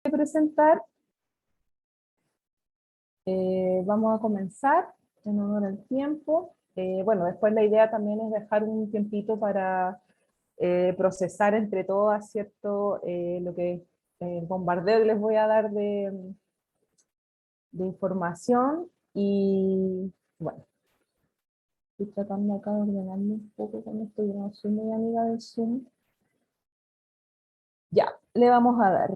Presentar. Vamos a comenzar en honor al tiempo. Bueno, después la idea también es dejar un tiempito para procesar entre todas, ¿cierto? Lo que el bombardeo que les voy a dar de información. Y bueno, estoy tratando acá de ordenarme un poco con esto, yo no soy muy amiga del Zoom. Ya, le vamos a dar.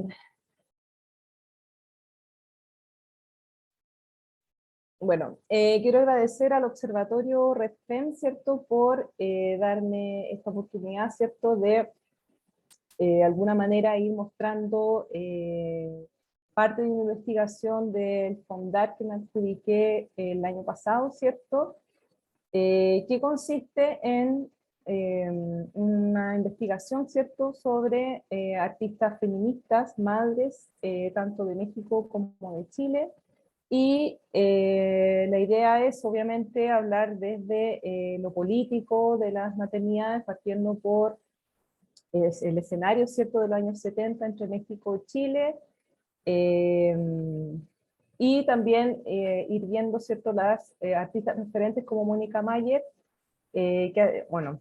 Bueno, quiero agradecer al Observatorio RedFem, ¿cierto?, por darme esta oportunidad, ¿cierto?, de alguna manera ir mostrando parte de mi investigación del FONDAR que me adjudiqué el año pasado, ¿cierto?, que consiste en una investigación, ¿cierto?, sobre artistas feministas, madres, tanto de México como de Chile. Y la idea es obviamente hablar desde lo político de las maternidades, partiendo por el escenario, ¿cierto?, de los años 70 entre México y Chile, eh, y también ir viendo, ¿cierto?, las artistas referentes como Mónica Mayer, que, bueno,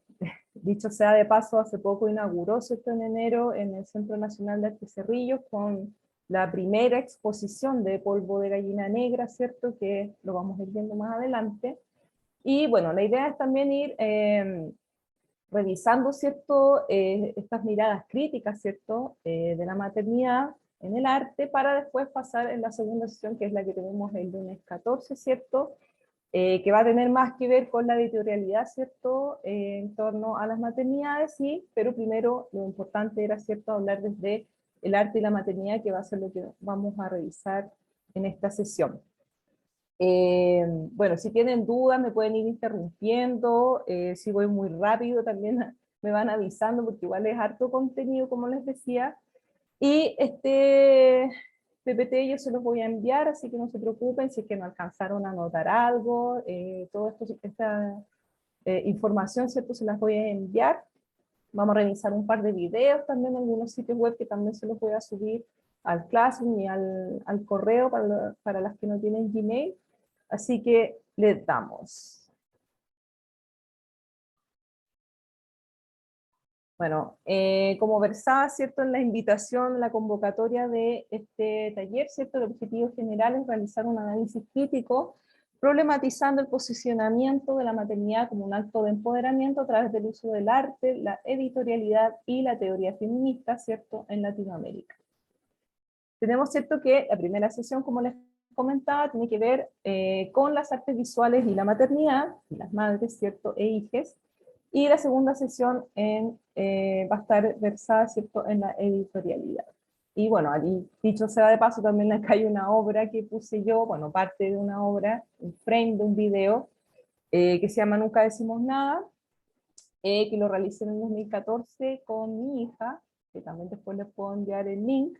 dicho sea de paso, hace poco inauguró, ¿cierto?, en enero en el Centro Nacional de Arte Cerrillos con la primera exposición de polvo de gallina negra, ¿cierto?, que lo vamos a ir viendo más adelante. Y bueno, la idea es también ir revisando, ¿cierto?, estas miradas críticas, ¿cierto?, de la maternidad en el arte, para después pasar en la segunda sesión, que es la que tenemos el lunes 14, ¿cierto?, que va a tener más que ver con la editorialidad, ¿cierto?, en torno a las maternidades, sí, pero primero lo importante era, ¿cierto?, hablar desde el arte y la maternidad, que va a ser lo que vamos a revisar en esta sesión. Bueno, si tienen dudas me pueden ir interrumpiendo, si voy muy rápido también me van avisando, porque igual es harto contenido, como les decía, y este PPT yo se los voy a enviar, así que no se preocupen si es que no alcanzaron a anotar algo, toda esta información, ¿cierto?, se las voy a enviar. Vamos a revisar un par de videos también en algunos sitios web que también se los voy a subir al Classroom y al correo para las que no tienen Gmail. Así que le damos. Bueno, como versaba, ¿cierto?, en la invitación, la convocatoria de este taller, ¿cierto?, el objetivo general es realizar un análisis crítico, problematizando el posicionamiento de la maternidad como un acto de empoderamiento a través del uso del arte, la editorialidad y la teoría feminista, ¿cierto?, en Latinoamérica. Tenemos, ¿cierto?, que la primera sesión, como les comentaba, tiene que ver con las artes visuales y la maternidad, y las madres, ¿cierto?, e hijes, y la segunda sesión va a estar versada, ¿cierto?, en la editorialidad. Y bueno, allí, dicho sea de paso, también acá hay una obra que puse yo, bueno, parte de una obra, un frame de un video, que se llama Nunca Decimos Nada, que lo realicé en el 2014 con mi hija, que también después les puedo enviar el link.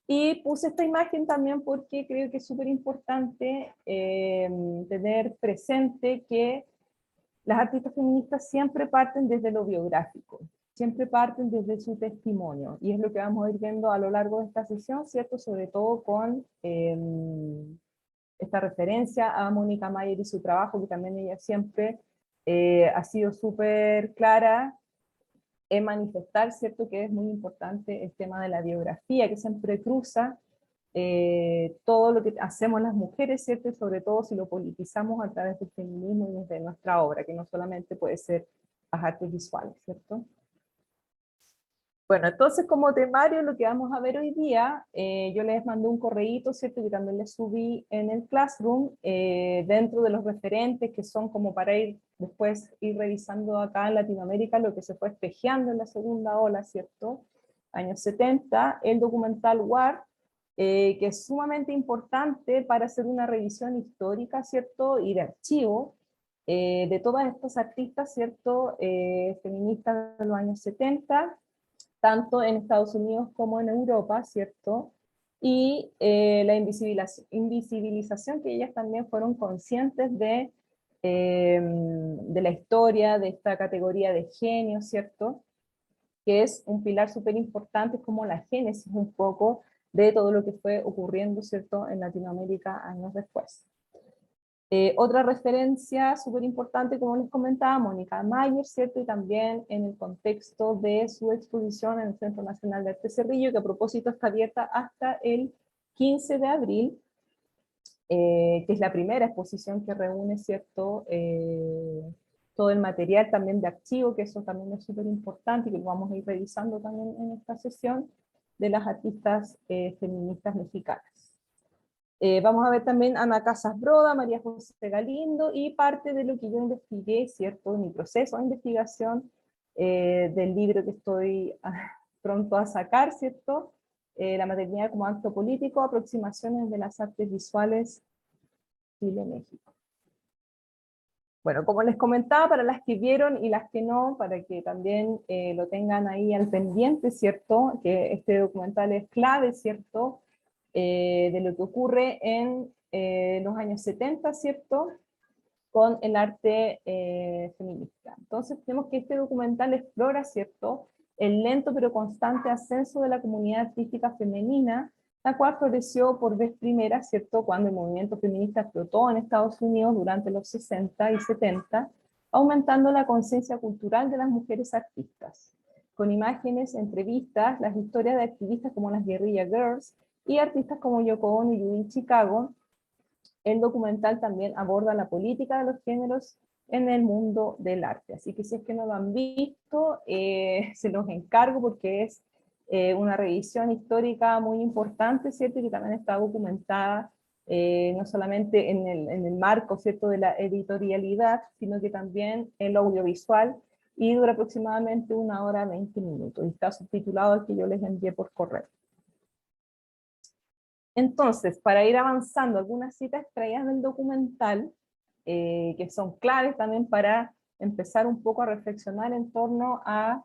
Y puse esta imagen también porque creo que es súper importante tener presente que las artistas feministas siempre parten desde lo biográfico, siempre parten desde su testimonio, y es lo que vamos a ir viendo a lo largo de esta sesión, ¿cierto?, sobre todo con esta referencia a Mónica Mayer y su trabajo, que también ella siempre ha sido súper clara en manifestar, ¿cierto?, que es muy importante el tema de la biografía, que siempre cruza todo lo que hacemos las mujeres, ¿cierto?, y sobre todo si lo politizamos a través del feminismo y desde nuestra obra, que no solamente puede ser las artes visuales, ¿cierto? Bueno, entonces como temario lo que vamos a ver hoy día, yo les mandé un correíto, ¿cierto?, que también les subí en el Classroom, dentro de los referentes que son como para ir después ir revisando acá en Latinoamérica lo que se fue espejeando en la segunda ola, ¿cierto?, años 70, el documental War, que es sumamente importante para hacer una revisión histórica, ¿cierto?, y de archivo, de todas estas artistas, ¿cierto?, feministas de los años 70, tanto en Estados Unidos como en Europa, ¿cierto? Y la invisibilización que ellas también fueron conscientes de la historia, de esta categoría de genio, ¿cierto?, que es un pilar súper importante, como la génesis un poco de todo lo que fue ocurriendo, ¿cierto?, en Latinoamérica años después. Otra referencia súper importante, como les comentaba, Mónica Mayer, ¿cierto? Y también en el contexto de su exposición en el Centro Nacional de Arte Cerrillo, que a propósito está abierta hasta el 15 de abril, que es la primera exposición que reúne, ¿cierto?, todo el material también de archivo, que eso también es súper importante y que lo vamos a ir revisando también en esta sesión, de las artistas feministas mexicanas. Vamos a ver también a Ana Casas Broda, María José Galindo, y parte de lo que yo investigué, ¿cierto?, en mi proceso de investigación del libro que estoy pronto a sacar, ¿cierto?, La maternidad como acto político, aproximaciones de las artes visuales Chile-México. Bueno, como les comentaba, para las que vieron y las que no, para que también lo tengan ahí al pendiente, ¿cierto?, que este documental es clave, ¿cierto?, de lo que ocurre en los años 70, ¿cierto?, con el arte feminista. Entonces tenemos que este documental explora, ¿cierto?, el lento pero constante ascenso de la comunidad artística femenina, la cual floreció por vez primera, ¿cierto?, cuando el movimiento feminista explotó en Estados Unidos durante los 60 y 70, aumentando la conciencia cultural de las mujeres artistas, con imágenes, entrevistas, las historias de activistas como las Guerrilla Girls, y artistas como Yoko Ono y Yui Chicago. El documental también aborda la política de los géneros en el mundo del arte. Así que si es que no lo han visto, se los encargo porque es una revisión histórica muy importante, ¿cierto? Y que también está documentada no solamente en el marco, ¿cierto?, de la editorialidad, sino que también en lo audiovisual, y dura aproximadamente 1 hora 20 minutos. Y está subtitulado al que yo les envié por correo. Entonces, para ir avanzando, algunas citas extraídas del documental, que son claves también para empezar un poco a reflexionar en torno a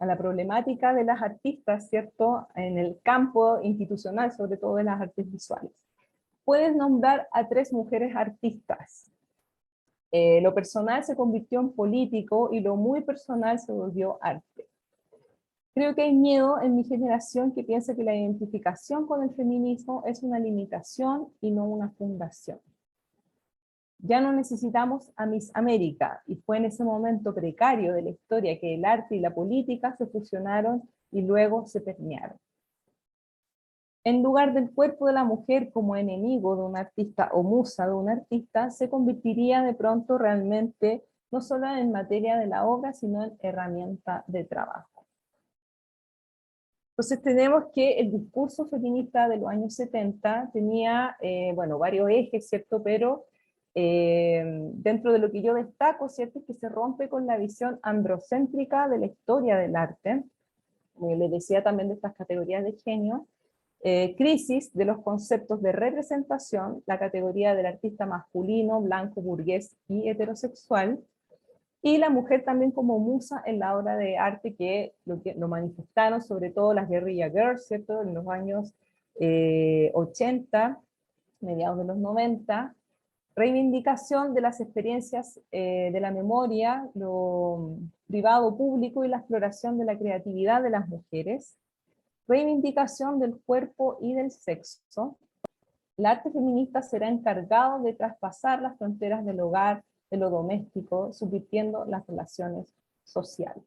la problemática de las artistas, ¿cierto?, en el campo institucional, sobre todo de las artes visuales. Puedes nombrar a 3 mujeres artistas. Lo personal se convirtió en político y lo muy personal se volvió arte. Creo que hay miedo en mi generación que piensa que la identificación con el feminismo es una limitación y no una fundación. Ya no necesitamos a Miss América, y fue en ese momento precario de la historia que el arte y la política se fusionaron y luego se permearon. En lugar del cuerpo de la mujer como enemigo de un artista o musa de un artista, se convertiría de pronto realmente no solo en materia de la obra, sino en herramienta de trabajo. Entonces tenemos que el discurso feminista de los años 70 tenía, bueno, varios ejes, ¿cierto? Pero dentro de lo que yo destaco, ¿cierto?, es que se rompe con la visión androcéntrica de la historia del arte, como les decía también de estas categorías de genio, crisis de los conceptos de representación, la categoría del artista masculino, blanco, burgués y heterosexual, y la mujer también como musa en la obra de arte que lo manifestaron sobre todo las Guerrilla Girls, ¿cierto?, en los años 80, mediados de los 90, reivindicación de las experiencias de la memoria, lo privado público y la exploración de la creatividad de las mujeres, reivindicación del cuerpo y del sexo. El arte feminista será encargado de traspasar las fronteras del hogar, de lo doméstico, subvirtiendo las relaciones sociales.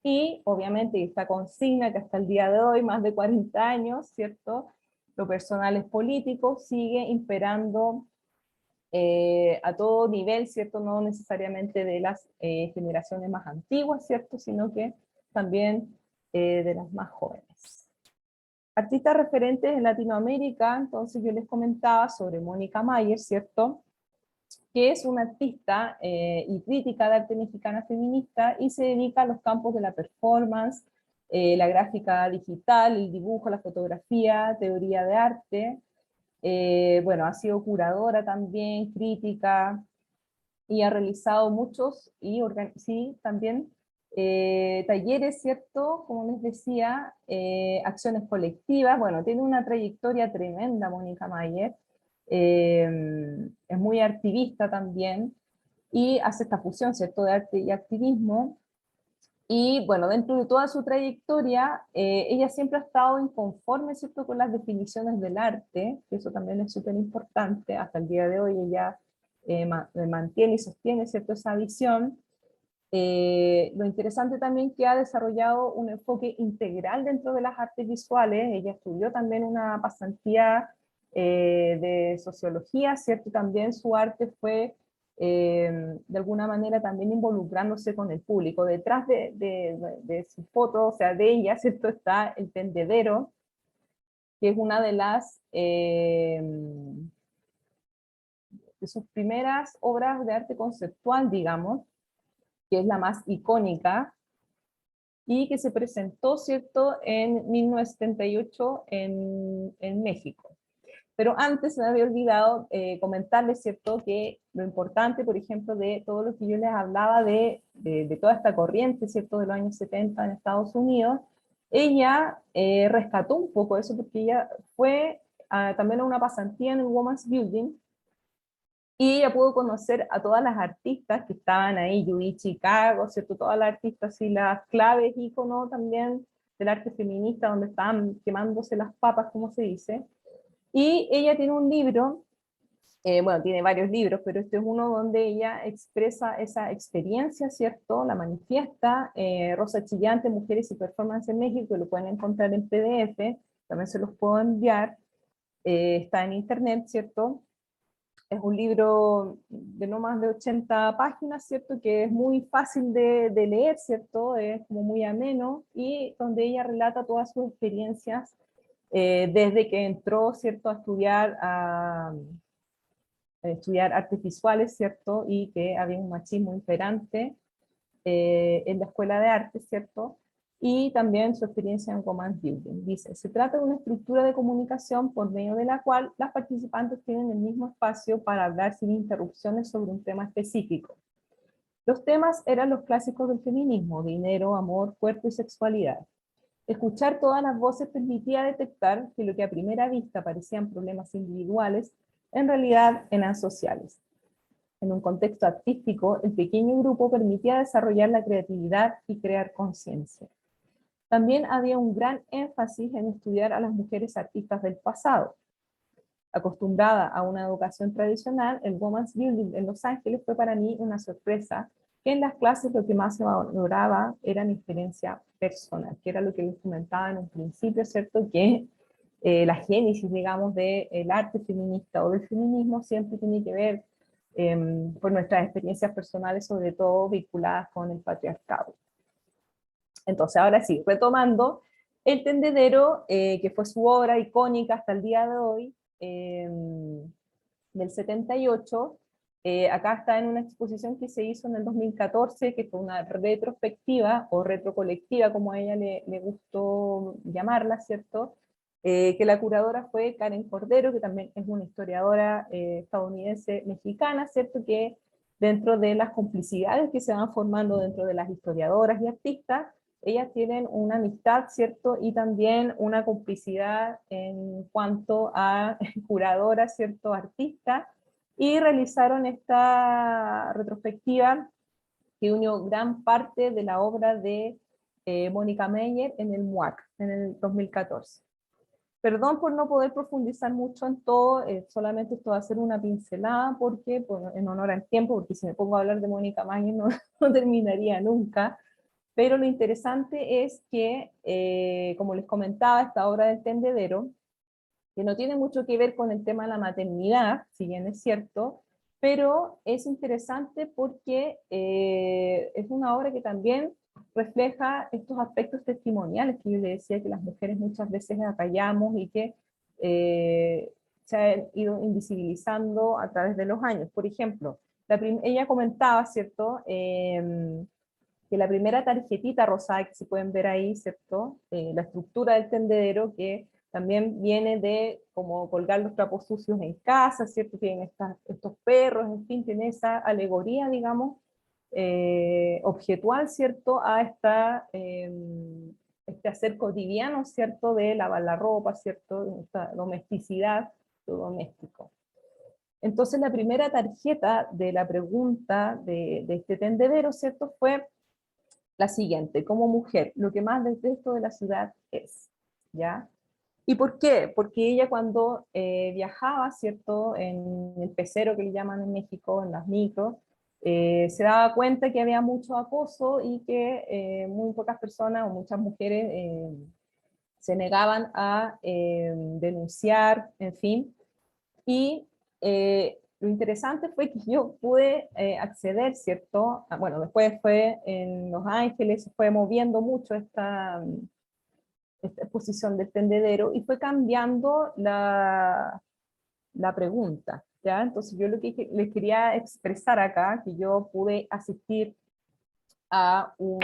Y obviamente esta consigna que hasta el día de hoy, más de 40 años, ¿cierto?, lo personal es político, sigue imperando a todo nivel, ¿cierto?, no necesariamente de las generaciones más antiguas, ¿cierto?, sino que también de las más jóvenes. Artistas referentes en Latinoamérica, entonces yo les comentaba sobre Mónica Mayer, ¿cierto?, que es una artista y crítica de arte mexicana feminista y se dedica a los campos de la performance, la gráfica digital, el dibujo, la fotografía, teoría de arte. Bueno, ha sido curadora también, crítica, y ha realizado muchos, y sí, también talleres, ¿cierto?, como les decía, acciones colectivas. Bueno, tiene una trayectoria tremenda Mónica Mayer, es muy activista también, y hace esta fusión, ¿cierto?, de arte y activismo, Y bueno, dentro de toda su trayectoria, ella siempre ha estado inconforme, ¿cierto?, con las definiciones del arte, que eso también es súper importante. Hasta el día de hoy ella mantiene y sostiene, ¿cierto?, esa visión. Lo interesante también que ha desarrollado un enfoque integral dentro de las artes visuales. Ella estudió también una pasantía de sociología, ¿cierto? También su arte fue de alguna manera también involucrándose con el público. Detrás de su foto, o sea, de ella, ¿cierto?, está el tendedero, que es una de sus primeras obras de arte conceptual, digamos, que es la más icónica, y que se presentó, ¿cierto?, en 1978 en México. Pero antes se me había olvidado comentarles, ¿cierto?, que lo importante, por ejemplo, de todo lo que yo les hablaba de toda esta corriente, ¿cierto?, de los años 70 en Estados Unidos, ella rescató un poco eso porque ella fue también a una pasantía en el Women's Building, y ella pudo conocer a todas las artistas que estaban ahí, Judy Chicago, ¿cierto? Todas las artistas y las claves, íconos también del arte feminista, donde estaban quemándose las papas, como se dice. Y ella tiene un libro, bueno, tiene varios libros, pero este es uno donde ella expresa esa experiencia, ¿cierto? La manifiesta, Rosa Chillante, Mujeres y Performance en México, lo pueden encontrar en PDF, también se los puedo enviar, está en internet, ¿cierto? Es un libro de no más de 80 páginas, ¿cierto? Que es muy fácil de leer, ¿cierto? Es como muy ameno, y donde ella relata todas sus experiencias desde que entró, ¿cierto?, a estudiar artes visuales, ¿cierto? Y que había un machismo imperante en la escuela de arte, ¿cierto? Y también su experiencia en Women's Building. Dice, se trata de una estructura de comunicación por medio de la cual las participantes tienen el mismo espacio para hablar sin interrupciones sobre un tema específico. Los temas eran los clásicos del feminismo: dinero, amor, cuerpo y sexualidad. Escuchar todas las voces permitía detectar que lo que a primera vista parecían problemas individuales, en realidad eran sociales. En un contexto artístico, el pequeño grupo permitía desarrollar la creatividad y crear conciencia. También había un gran énfasis en estudiar a las mujeres artistas del pasado. Acostumbrada a una educación tradicional, el Women's Building en Los Ángeles fue para mí una sorpresa, que en las clases lo que más se valoraba era mi experiencia personal, que era lo que les comentaba en un principio, ¿cierto? Que la génesis, digamos, del arte feminista o del feminismo siempre tiene que ver por nuestras experiencias personales, sobre todo vinculadas con el patriarcado. Entonces, ahora sí, retomando, El Tendedero, que fue su obra icónica hasta el día de hoy, del 78, acá está en una exposición que se hizo en el 2014, que fue una retrospectiva, o retrocolectiva, como a ella le gustó llamarla, ¿cierto? Que la curadora fue Karen Cordero, que también es una historiadora estadounidense mexicana, ¿cierto? Que dentro de las complicidades que se van formando dentro de las historiadoras y artistas, ellas tienen una amistad, ¿cierto? Y también una complicidad en cuanto a curadoras, ¿cierto? Artistas, y realizaron esta retrospectiva que unió gran parte de la obra de Mónica Meyer en el MUAC, en el 2014. Perdón por no poder profundizar mucho en todo, solamente esto va a ser una pincelada, porque, bueno, en honor al tiempo, porque si me pongo a hablar de Mónica Meyer no, no terminaría nunca. Pero lo interesante es que, como les comentaba, esta obra del tendedero, que no tiene mucho que ver con el tema de la maternidad, si bien es cierto, pero es interesante porque es una obra que también refleja estos aspectos testimoniales que yo le decía, que las mujeres muchas veces acallamos y que se han ido invisibilizando a través de los años. Por ejemplo, ella comentaba, ¿cierto?, que la primera tarjetita rosada que se pueden ver ahí, ¿cierto? La estructura del tendedero, que también viene de como colgar los trapos sucios en casa, ¿cierto? Tienen estos perros, en fin, tiene esa alegoría, digamos, objetual, ¿cierto? A este hacer cotidiano, ¿cierto? De lavar la ropa, ¿cierto? Esta domesticidad, lo doméstico. Entonces la primera tarjeta de la pregunta de este tendedero, ¿cierto? Fue la siguiente: como mujer, lo que más detesto de la ciudad es, ¿ya? ¿Y por qué? Porque ella cuando viajaba, ¿cierto? En el pecero que le llaman en México, en las micros, se daba cuenta que había mucho acoso y que muy pocas personas o muchas mujeres se negaban a denunciar, en fin. Y lo interesante fue que yo pude acceder, ¿cierto? Bueno, después fue en Los Ángeles, se fue moviendo mucho esta exposición del tendedero y fue cambiando la pregunta, ¿ya? Entonces yo lo que les quería expresar acá, que yo pude asistir a un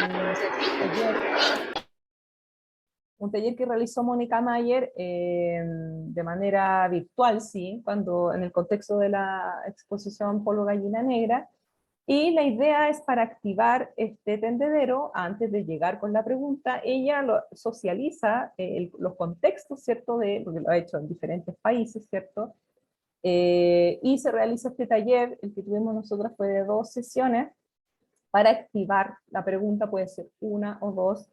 taller que realizó Mónica Mayer de manera virtual, sí, cuando en el contexto de la exposición Polvo Gallina Negra, y la idea es para activar este tendedero, antes de llegar con la pregunta, ella socializa los contextos, ¿cierto? Porque lo ha hecho en diferentes países, ¿cierto? Y se realiza este taller, el que tuvimos nosotros fue de 2 sesiones, para activar la pregunta, puede ser una o dos,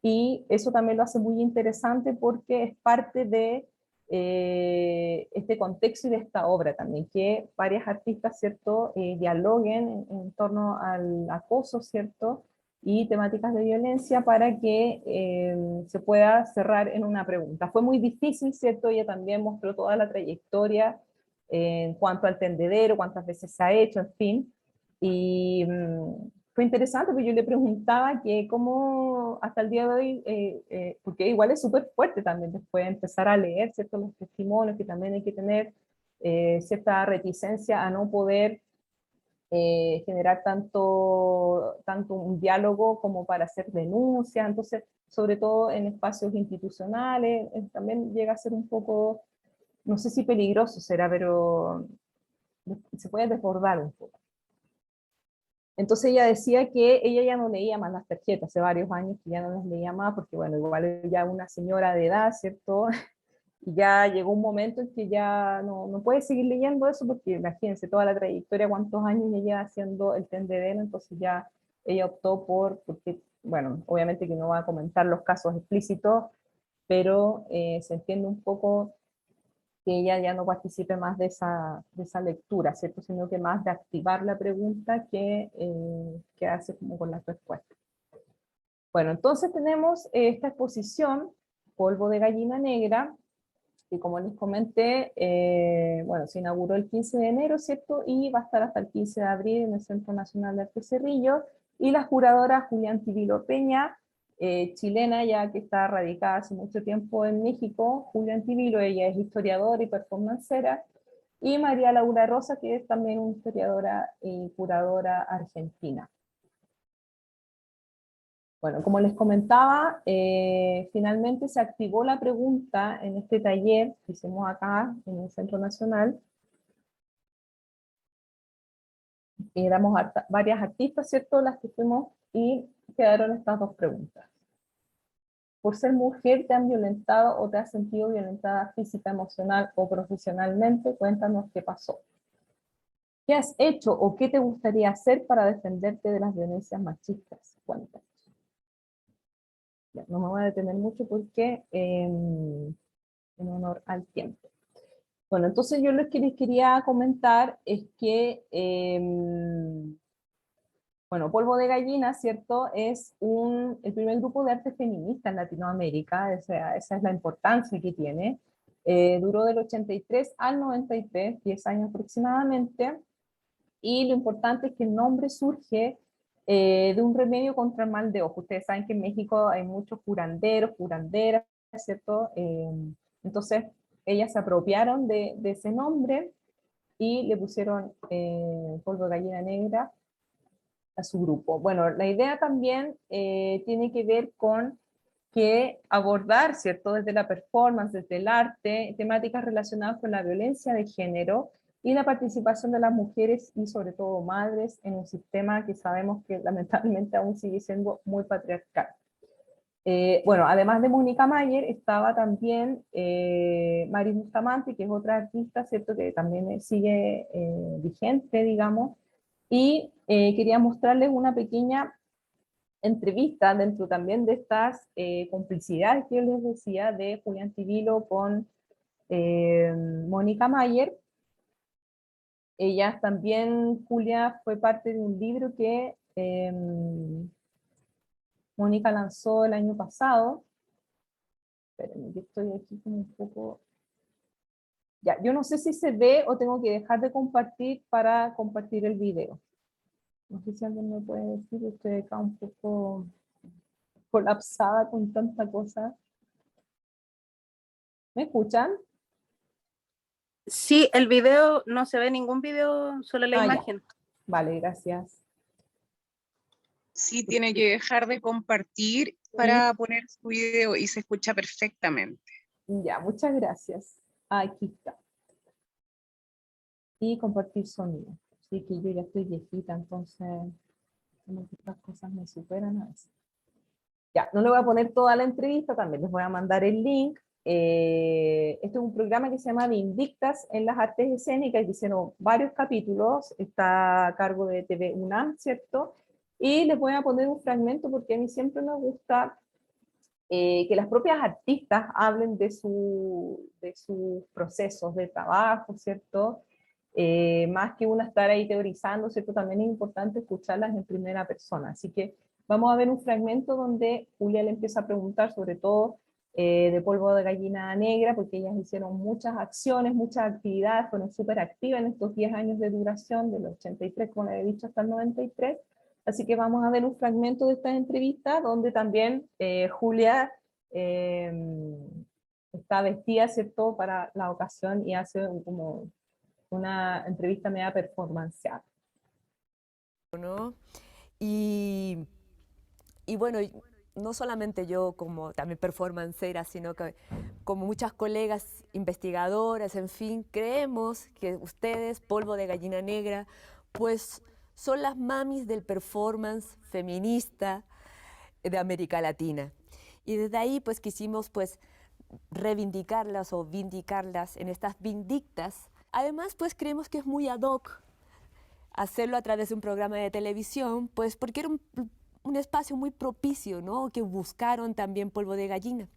y eso también lo hace muy interesante porque es parte de este contexto y de esta obra también, que varias artistas, ¿cierto?, dialoguen en torno al acoso, ¿cierto?, y temáticas de violencia para que se pueda cerrar en una pregunta. Fue muy difícil, ¿cierto? Ella también mostró toda la trayectoria en cuanto al tendedero, cuántas veces se ha hecho, en fin, y fue interesante porque yo le preguntaba que cómo hasta el día de hoy, porque igual es súper fuerte también después empezar a leer, ¿cierto?, los testimonios, que también hay que tener cierta reticencia a no poder generar tanto un diálogo como para hacer denuncias, entonces, sobre todo en espacios institucionales, también llega a ser un poco, no sé si peligroso será, pero se puede desbordar un poco. Entonces ella decía que ella ya no leía más las tarjetas, hace varios años que ya no las leía más, porque bueno, igual es ya una señora de edad, ¿cierto? Y ya llegó un momento en que ya no puede seguir leyendo eso, porque imagínense toda la trayectoria, cuántos años ella lleva haciendo el tendedero, entonces ya ella optó porque, bueno, obviamente que no va a comentar los casos explícitos, pero se entiende un poco que ella ya no participe más de esa lectura, ¿cierto? Sino que más de activar la pregunta que hace como con las respuestas. Bueno, entonces tenemos esta exposición, Polvo de Gallina Negra, que como les comenté, bueno, se inauguró el 15 de enero, ¿cierto? Y va a estar hasta el 15 de abril en el Centro Nacional de Arte Cerrillo, y la juradora Julián Tibilo Peña, chilena ya que está radicada hace mucho tiempo en México, Julián Tibilo, ella es historiadora y performancera, y María Laura Rosa, que es también una historiadora y curadora argentina. Bueno, como les comentaba, finalmente se activó la pregunta en este taller que hicimos acá en el Centro Nacional. Éramos varias artistas, ¿cierto?, las que fuimos, y quedaron estas dos preguntas. ¿Por ser mujer te han violentado o te has sentido violentada física, emocional o profesionalmente? Cuéntanos qué pasó. ¿Qué has hecho o qué te gustaría hacer para defenderte de las violencias machistas? Cuéntanos. Ya, no me voy a detener mucho porque en honor al tiempo. Bueno, entonces yo lo que les quería comentar es que, bueno, Polvo de Gallina, ¿cierto? Es el primer grupo de arte feminista en Latinoamérica, esa es la importancia que tiene. Duró del 83 al 93, 10 años aproximadamente, y lo importante es que el nombre surge de un remedio contra el mal de ojo. Ustedes saben que en México hay muchos curanderos, curanderas, ¿cierto? Entonces, ellas se apropiaron de ese nombre y le pusieron polvo de gallina negra a su grupo. Bueno, la idea también tiene que ver con que abordar, ¿cierto?, desde la performance, desde el arte, temáticas relacionadas con la violencia de género y la participación de las mujeres y sobre todo madres en un sistema que sabemos que lamentablemente aún sigue siendo muy patriarcal. Bueno, además de Mónica Mayer, estaba también Maris Bustamante, que es otra artista, ¿cierto?, que también sigue vigente, digamos, y quería mostrarles una pequeña entrevista dentro también de estas complicidades que yo les decía de Julián Tivilo con Mónica Mayer. Ellas también, Julia fue parte de un libro que Mónica lanzó el año pasado. Espérenme, que estoy aquí como un poco... Ya, yo no sé si se ve o tengo que dejar de compartir para compartir el video. No sé si alguien me puede decir, estoy acá un poco colapsada con tanta cosa. ¿Me escuchan? Sí, el video, no se ve ningún video, solo la imagen. Ya. Vale, gracias. Sí, tiene que dejar de compartir para poner su video y se escucha perfectamente. Ya, muchas gracias. Aquí está. Y compartir sonido. Así que yo ya estoy viejita, entonces como que estas cosas me superan a veces. Ya, no le voy a poner toda la entrevista, también les voy a mandar el link. Este es un programa que se llama Vindictas en las artes escénicas, que hicieron varios capítulos, está a cargo de TV UNAM, ¿cierto? Y les voy a poner un fragmento porque a mí siempre me gusta que las propias artistas hablen de sus procesos de trabajo, ¿cierto? Más que uno estar ahí teorizando, ¿cierto? También es importante escucharlas en primera persona. Así que vamos a ver un fragmento donde Julia le empieza a preguntar sobre todo de Polvo de Gallina Negra, porque ellas hicieron muchas acciones, muchas actividades, fueron súper activas en estos 10 años de duración, del 83, como le he dicho, hasta el 93. Así que vamos a ver un fragmento de esta entrevista donde también Julia está vestida, ¿cierto?, para la ocasión y hace como una entrevista media performanceal. ¿No? Y bueno, no solamente yo como también performancera, sino que como muchas colegas investigadoras, en fin, creemos que ustedes, Polvo de Gallina Negra, pues son las mamis del performance feminista de América Latina. Y desde ahí pues quisimos pues reivindicarlas o vindicarlas en estas vindictas. Además pues creemos que es muy ad hoc hacerlo a través de un programa de televisión, pues porque era un espacio muy propicio, ¿no?, que buscaron también Polvo de Gallina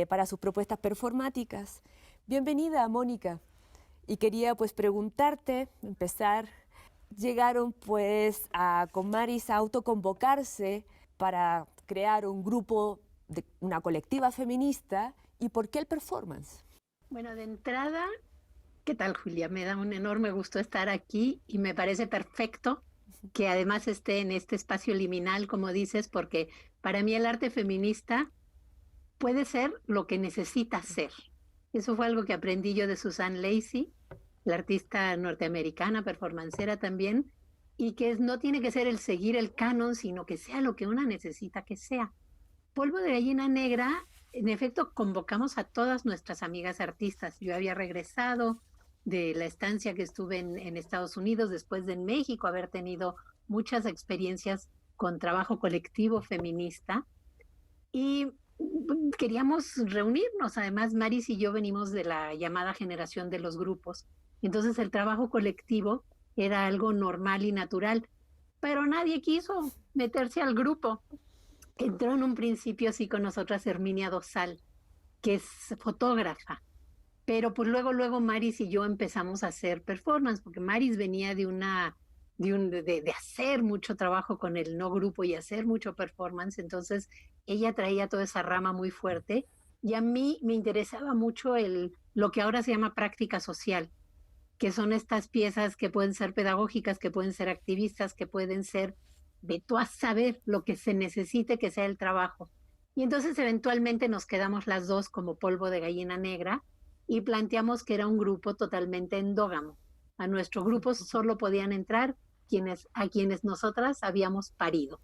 para sus propuestas performáticas. Bienvenida, Mónica. Y quería pues preguntarte, empezar, llegaron pues con Maris a autoconvocarse para crear un grupo, una colectiva feminista, ¿y por qué el performance? Bueno, de entrada, ¿qué tal, Julia? Me da un enorme gusto estar aquí y me parece perfecto que además esté en este espacio liminal, como dices, porque para mí el arte feminista puede ser lo que necesita ser. Eso fue algo que aprendí yo de Suzanne Lacy, la artista norteamericana, performancera también, y que no tiene que ser el seguir el canon, sino que sea lo que una necesita que sea. Polvo de Gallina Negra, en efecto, convocamos a todas nuestras amigas artistas. Yo había regresado de la estancia que estuve en Estados Unidos, después de en México, haber tenido muchas experiencias con trabajo colectivo feminista. Y queríamos reunirnos. Además, Maris y yo venimos de la llamada generación de los grupos. Entonces, el trabajo colectivo era algo normal y natural. Pero nadie quiso meterse al grupo. Entró en un principio así con nosotras Herminia Dosal, que es fotógrafa, pero pues luego Maris y yo empezamos a hacer performance, porque Maris venía de hacer mucho trabajo con el no grupo y hacer mucho performance, entonces ella traía toda esa rama muy fuerte, y a mí me interesaba mucho lo que ahora se llama práctica social, que son estas piezas que pueden ser pedagógicas, que pueden ser activistas, que pueden ser de tú a saber lo que se necesite que sea el trabajo. Y entonces eventualmente nos quedamos las dos como Polvo de Gallina Negra y planteamos que era un grupo totalmente endógamo. A nuestro grupo solo podían entrar a quienes nosotras habíamos parido.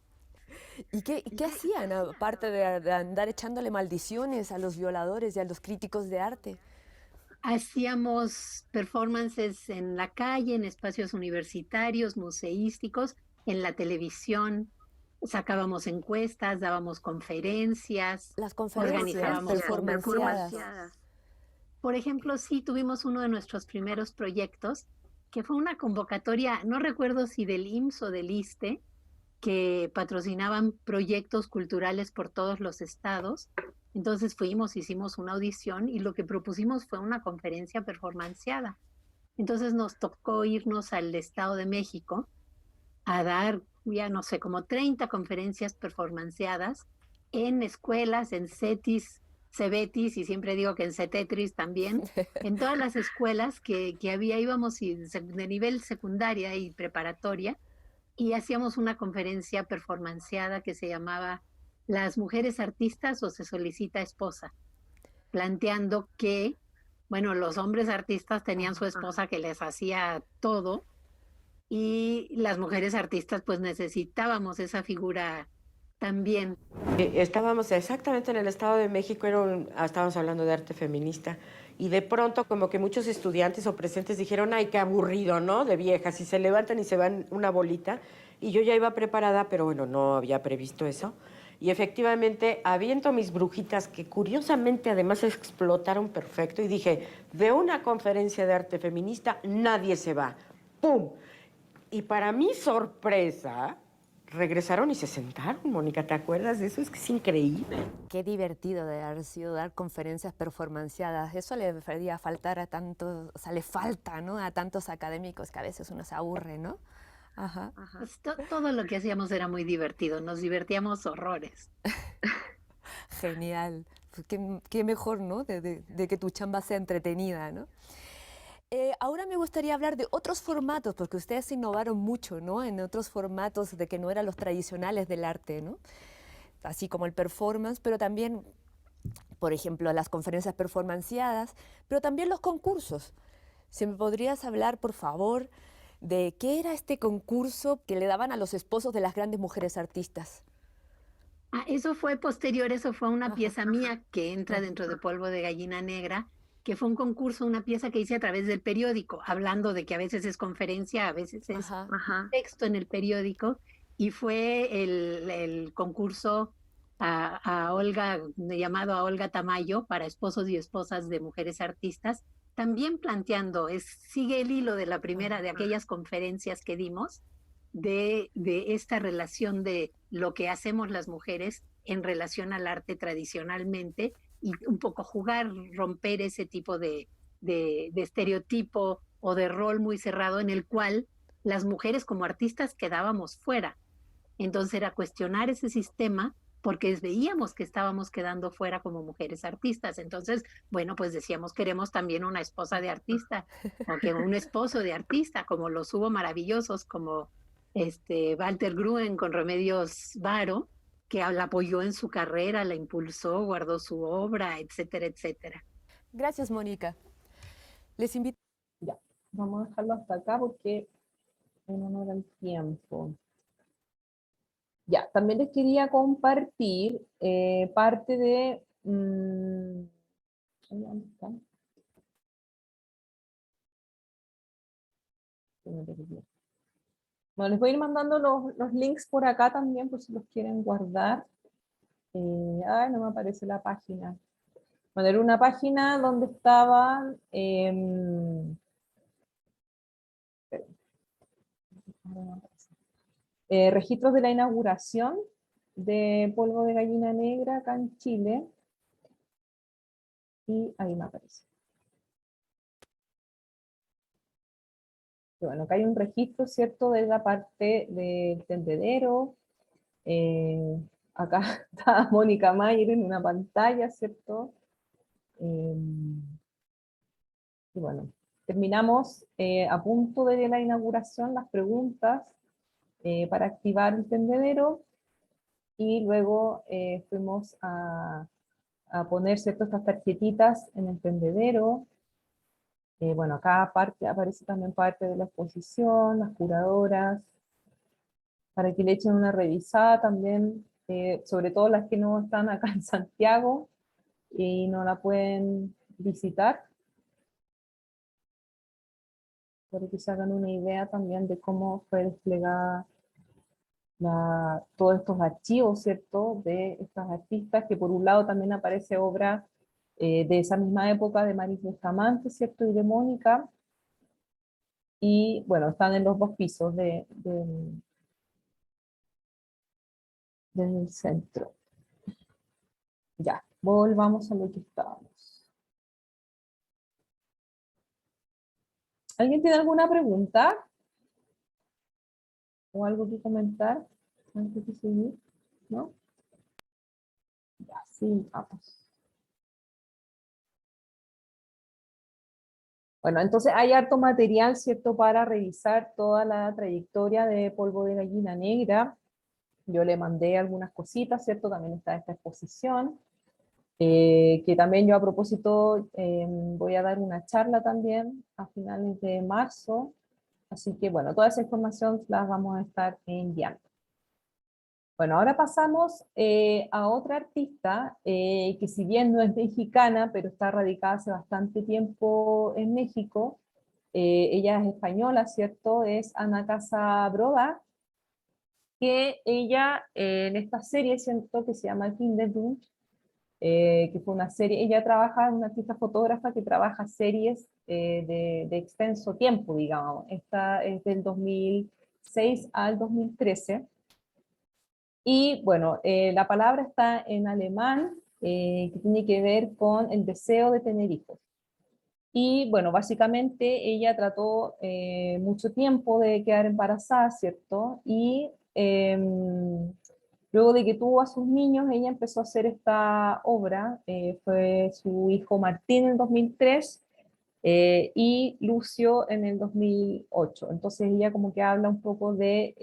¿Y qué hacían, aparte de andar echándole maldiciones a los violadores y a los críticos de arte? Hacíamos performances en la calle, en espacios universitarios, museísticos, en la televisión, sacábamos encuestas, dábamos conferencias, las conferencias organizábamos performanciadas. Por ejemplo, sí tuvimos uno de nuestros primeros proyectos, que fue una convocatoria, no recuerdo si del IMSS o del ISSSTE, que patrocinaban proyectos culturales por todos los estados. Entonces fuimos, hicimos una audición y lo que propusimos fue una conferencia performanceada. Entonces nos tocó irnos al Estado de México a dar, ya no sé, como 30 conferencias performanceadas en escuelas, en CETIS, CEBETIS, y siempre digo que en CETETRIS también, en todas las escuelas que había, íbamos de nivel secundaria y preparatoria, y hacíamos una conferencia performanceada que se llamaba ¿Las mujeres artistas o se solicita esposa? Planteando que, bueno, los hombres artistas tenían su esposa que les hacía todo, y las mujeres artistas pues necesitábamos esa figura también. Estábamos exactamente en el Estado de México, estábamos hablando de arte feminista, y de pronto como que muchos estudiantes o presentes dijeron, ay, qué aburrido, ¿no? De viejas, y se levantan y se van una bolita, y yo ya iba preparada, pero bueno, no había previsto eso, y efectivamente aviento mis brujitas, que curiosamente además explotaron perfecto, y dije, de una conferencia de arte feminista nadie se va, ¡pum! Y para mi sorpresa, regresaron y se sentaron. Mónica, ¿te acuerdas de eso? Es que es increíble. Qué divertido de haber sido dar conferencias performanceadas. Eso le debería faltar a tantos, o sea, le falta, ¿no? A tantos académicos que a veces uno se aburre, ¿no? Ajá. Pues todo lo que hacíamos era muy divertido, nos divertíamos horrores. Genial. Pues qué mejor, ¿no? De que tu chamba sea entretenida, ¿no? Ahora me gustaría hablar de otros formatos, porque ustedes innovaron mucho, ¿no? En otros formatos de que no eran los tradicionales del arte, ¿no? Así como el performance, pero también, por ejemplo, las conferencias performanceadas, pero también los concursos. Si me podrías hablar, por favor, de qué era este concurso que le daban a los esposos de las grandes mujeres artistas. Eso fue posterior, eso fue una Ajá. pieza mía que entra dentro de Polvo de Gallina Negra, que fue un concurso, una pieza que hice a través del periódico, hablando de que a veces es conferencia, a veces es texto en el periódico, y fue el concurso a Olga, llamado a Olga Tamayo, para esposos y esposas de mujeres artistas, también planteando, sigue el hilo de la primera, de aquellas conferencias que dimos, de esta relación de lo que hacemos las mujeres en relación al arte tradicionalmente, y un poco jugar, romper ese tipo de estereotipo o de rol muy cerrado en el cual las mujeres como artistas quedábamos fuera. Entonces era cuestionar ese sistema porque veíamos que estábamos quedando fuera como mujeres artistas. Entonces, bueno, pues decíamos, queremos también una esposa de artista o que un esposo de artista, como los hubo maravillosos, como Walter Gruen con Remedios Varo, que la apoyó en su carrera, la impulsó, guardó su obra, etcétera, etcétera. Gracias, Mónica. Les invito. Ya, vamos a dejarlo hasta acá porque en honor al tiempo. Ya, también les quería compartir parte de... ¿dónde está? Bueno, les voy a ir mandando los links por acá también, por si los quieren guardar. Ay, no me aparece la página. Bueno, era una página donde estaban... registros de la inauguración de Polvo de Gallina Negra acá en Chile. Y ahí me aparece. Y bueno, acá hay un registro, ¿cierto?, de la parte del tendedero. Acá está Mónica Mayer en una pantalla, ¿cierto? Y bueno, terminamos a punto de la inauguración, las preguntas para activar el tendedero, y luego fuimos a poner, ¿cierto?, estas tarjetitas en el tendedero. Bueno, acá aparte aparece también parte de la exposición, las curadoras, para que le echen una revisada también, sobre todo las que no están acá en Santiago y no la pueden visitar, para que se hagan una idea también de cómo fue desplegada todos estos archivos, ¿cierto?, de estas artistas, que por un lado también aparece obra de esa misma época de Maris Bustamante, ¿cierto?, y de Mónica, y bueno, están en los dos pisos desde el centro. Ya, volvamos a lo que estábamos. ¿Alguien tiene alguna pregunta? ¿O algo que comentar antes de seguir? ¿No? Ya, sí, vamos. Bueno, entonces hay harto material, ¿cierto?, para revisar toda la trayectoria de Polvo de Gallina Negra. Yo le mandé algunas cositas, ¿cierto? También está esta exposición, que también yo a propósito voy a dar una charla también a finales de marzo. Así que bueno, toda esa información la vamos a estar enviando. Bueno, ahora pasamos a otra artista que si bien no es mexicana, pero está radicada hace bastante tiempo en México. Ella es española, ¿cierto? Es Ana Casabroda, que ella en esta serie, siento que se llama Kinderbund, que fue una serie, ella trabaja, es una artista fotógrafa que trabaja series de extenso tiempo, digamos. Esta es del 2006 al 2013. Y bueno, la palabra está en alemán, que tiene que ver con el deseo de tener hijos. Y bueno, básicamente ella trató mucho tiempo de quedar embarazada, ¿cierto? Y luego de que tuvo a sus niños, ella empezó a hacer esta obra. Fue su hijo Martín en el 2003 y Lucio en el 2008. Entonces ella como que habla un poco de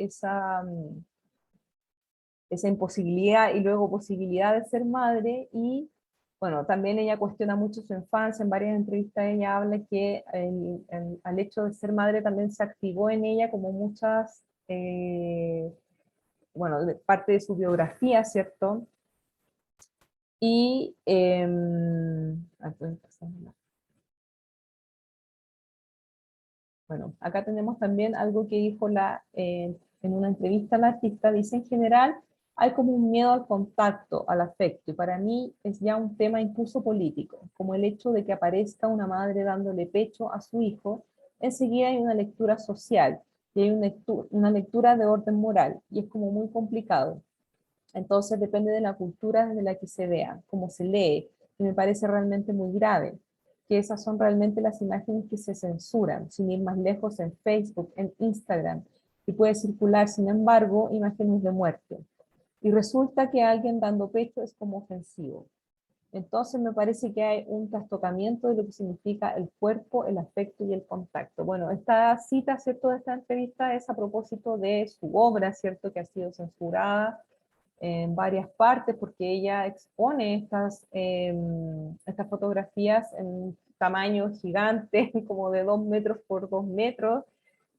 esa imposibilidad y luego posibilidad de ser madre. Y bueno, también ella cuestiona mucho su infancia. En varias entrevistas ella habla que al hecho de ser madre también se activó en ella como muchas, bueno, parte de su biografía, ¿cierto? Y bueno, acá tenemos también algo que dijo en una entrevista la artista, dice: en general hay como un miedo al contacto, al afecto, y para mí es ya un tema incluso político, como el hecho de que aparezca una madre dándole pecho a su hijo. Enseguida hay una lectura social, y hay una lectura de orden moral, y es como muy complicado. Entonces depende de la cultura desde la que se vea, cómo se lee, y me parece realmente muy grave, que esas son realmente las imágenes que se censuran, sin ir más lejos en Facebook, en Instagram, y puede circular, sin embargo, imágenes de muerte. Y resulta que alguien dando pecho es como ofensivo. Entonces me parece que hay un trastocamiento de lo que significa el cuerpo, el afecto y el contacto. Bueno, esta cita, ¿cierto?, de esta entrevista es a propósito de su obra, ¿cierto?, que ha sido censurada en varias partes, porque ella expone estas fotografías en tamaño gigante, como de 2 metros por 2 metros.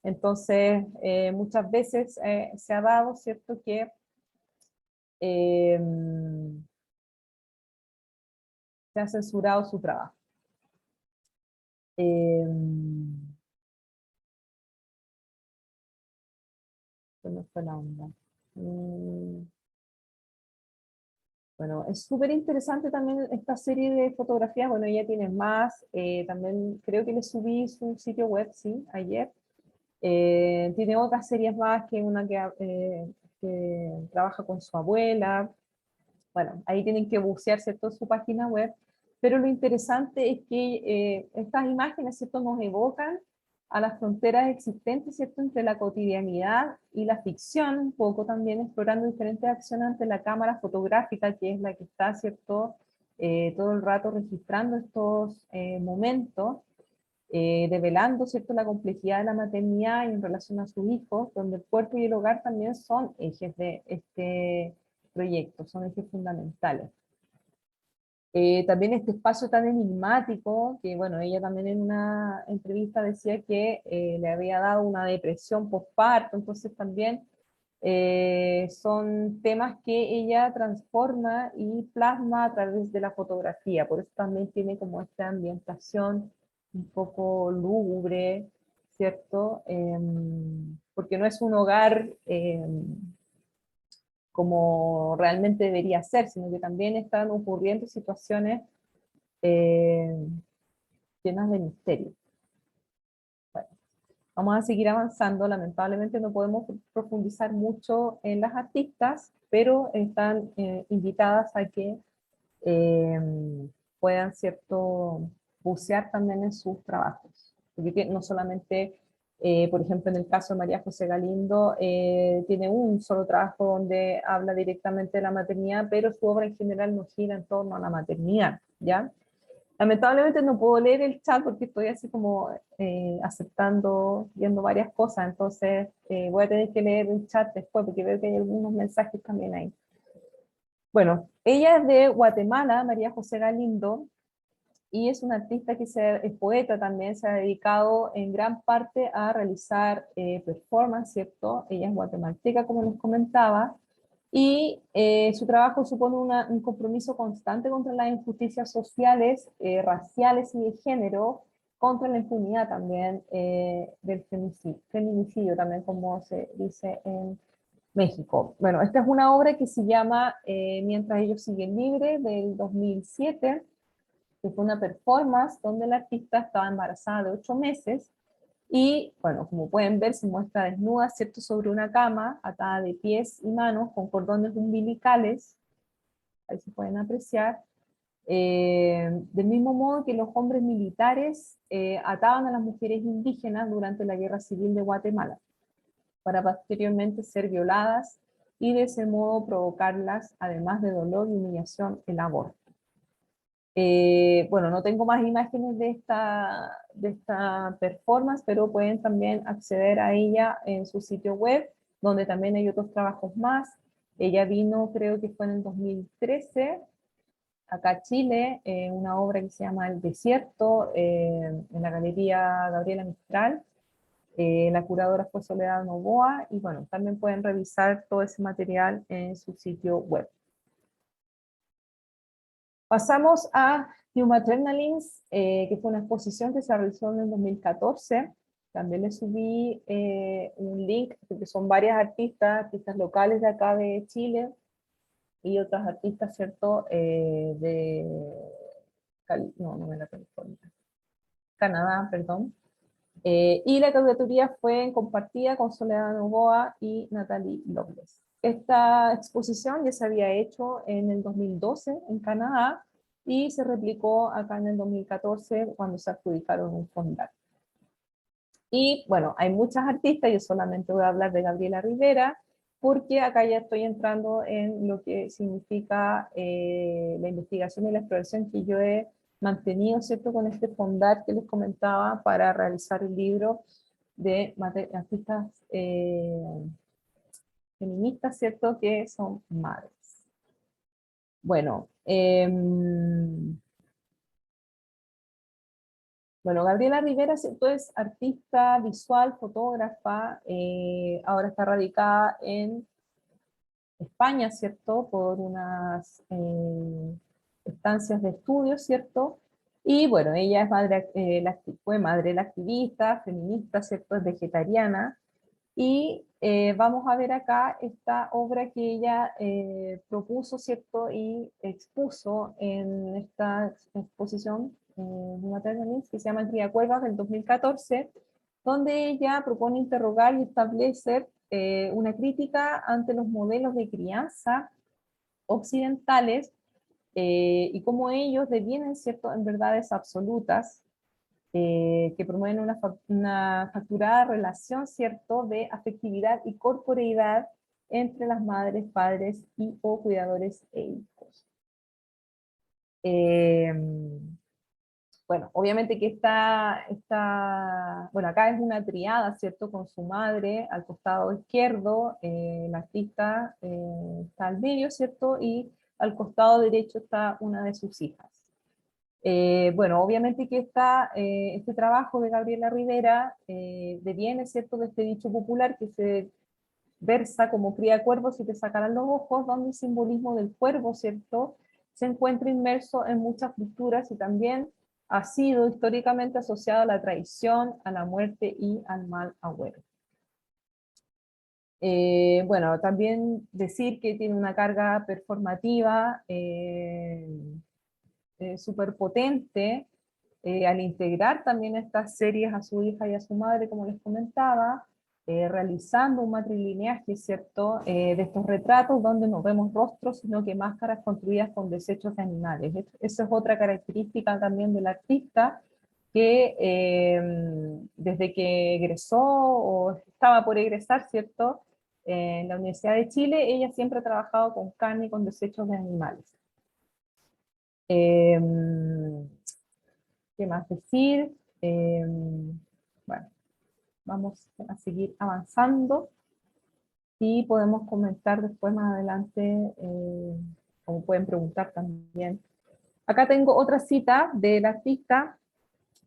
Entonces, muchas veces se ha dado, ¿cierto?, que eh, se ha censurado su trabajo. Se me fue la onda. Bueno, es súper interesante también esta serie de fotografías. Bueno, ella tiene más, también creo que le subí su sitio web, sí, ayer. Tiene otras series más, que una que trabaja con su abuela. Bueno, ahí tienen que bucear, ¿cierto?, su página web. Pero lo interesante es que estas imágenes, ¿cierto?, nos evocan a las fronteras existentes, ¿cierto?, entre la cotidianidad y la ficción, un poco también explorando diferentes acciones ante la cámara fotográfica, que es la que está, ¿cierto?, todo el rato registrando estos momentos, develando, ¿cierto?, la complejidad de la maternidad y en relación a sus hijos, donde el cuerpo y el hogar también son ejes de este proyecto, son ejes fundamentales. También este espacio tan enigmático, que bueno, ella también en una entrevista decía que le había dado una depresión postparto. Entonces también son temas que ella transforma y plasma a través de la fotografía. Por eso también tiene como esta ambientación un poco lúgubre, ¿cierto? Porque no es un hogar como realmente debería ser, sino que también están ocurriendo situaciones llenas de misterio. Bueno, Vamos a seguir avanzando, lamentablemente no podemos profundizar mucho en las artistas, pero están invitadas a que puedan, ¿cierto?, bucear también en sus trabajos. Porque no solamente, por ejemplo, en el caso de María José Galindo, tiene un solo trabajo donde habla directamente de la maternidad, pero su obra en general no gira en torno a la maternidad, ¿ya? Lamentablemente no puedo leer el chat porque estoy así como aceptando, viendo varias cosas, entonces voy a tener que leer el chat después porque veo que hay algunos mensajes también ahí. Bueno, ella es de Guatemala, María José Galindo, y es una artista que es poeta también, se ha dedicado en gran parte a realizar performance, ¿cierto? Ella es guatemalteca, como les comentaba, y su trabajo supone un compromiso constante contra las injusticias sociales, raciales y de género, contra la impunidad también del feminicidio, también como se dice en México. Bueno, esta es una obra que se llama Mientras ellos siguen libres, del 2007, que fue una performance donde la artista estaba embarazada de 8 meses, y bueno, como pueden ver, se muestra desnuda, ¿cierto?, sobre una cama, atada de pies y manos, con cordones umbilicales, ahí se pueden apreciar, del mismo modo que los hombres militares ataban a las mujeres indígenas durante la Guerra Civil de Guatemala, para posteriormente ser violadas, y de ese modo provocarlas, además de dolor y humillación, el aborto. Bueno, no tengo más imágenes de esta performance, pero pueden también acceder a ella en su sitio web, donde también hay otros trabajos más. Ella vino, creo que fue en el 2013, acá a Chile, una obra que se llama El Desierto, en la Galería Gabriela Mistral. La curadora fue Soledad Novoa, y bueno, también pueden revisar todo ese material en su sitio web. Pasamos a New Maternalings, que fue una exposición que se realizó en el 2014. También le subí un link, porque son varias artistas locales de acá de Chile, y otras artistas, ¿cierto?, no de la California, Canadá, perdón. Y la curatoría fue compartida con Soledad Novoa y Natalie Loveless. Esta exposición ya se había hecho en el 2012 en Canadá, y se replicó acá en el 2014 cuando se adjudicaron un fondar. Y bueno, hay muchas artistas, yo solamente voy a hablar de Gabriela Rivera, porque acá ya estoy entrando en lo que significa la investigación y la exploración que yo he mantenido, ¿cierto?, con este fondar que les comentaba para realizar el libro de artistas feministas, ¿cierto?, que son madres. Bueno, Gabriela Rivera, ¿cierto?, es artista visual, fotógrafa, ahora está radicada en España, ¿cierto?, por unas estancias de estudio, ¿cierto? Y bueno, ella es madre, fue madre de la activista, feminista, ¿cierto?, es vegetariana, y vamos a ver acá esta obra que ella propuso, ¿cierto?, y expuso en esta exposición de Maternalings, que se llama Criacuervas, del 2014, donde ella propone interrogar y establecer una crítica ante los modelos de crianza occidentales, y cómo ellos devienen, ¿cierto?, en verdades absolutas, que promueven una facturada relación, ¿cierto?, de afectividad y corporeidad entre las madres, padres y o cuidadores e hijos. Bueno, obviamente que bueno, acá es una triada, ¿cierto?, con su madre al costado izquierdo, la artista está al medio, ¿cierto?, y al costado derecho está una de sus hijas. Bueno, obviamente que este trabajo de Gabriela Rivera deviene, ¿cierto?, de este dicho popular que se versa como cría cuervos y te sacarán los ojos, donde el simbolismo del cuervo, ¿cierto?, se encuentra inmerso en muchas culturas, y también ha sido históricamente asociado a la traición, a la muerte y al mal agüero. Bueno, también decir que tiene una carga performativa súper potente, al integrar también estas series a su hija y a su madre, como les comentaba, realizando un matrilineaje, ¿cierto?, de estos retratos donde no vemos rostros, sino que máscaras construidas con desechos de animales. Esa es otra característica también del artista, que desde que egresó o estaba por egresar, ¿cierto?, en la Universidad de Chile, ella siempre ha trabajado con carne y con desechos de animales. ¿Qué más decir? Bueno, vamos a seguir avanzando y podemos comentar después más adelante, como pueden preguntar también. Acá tengo otra cita del artista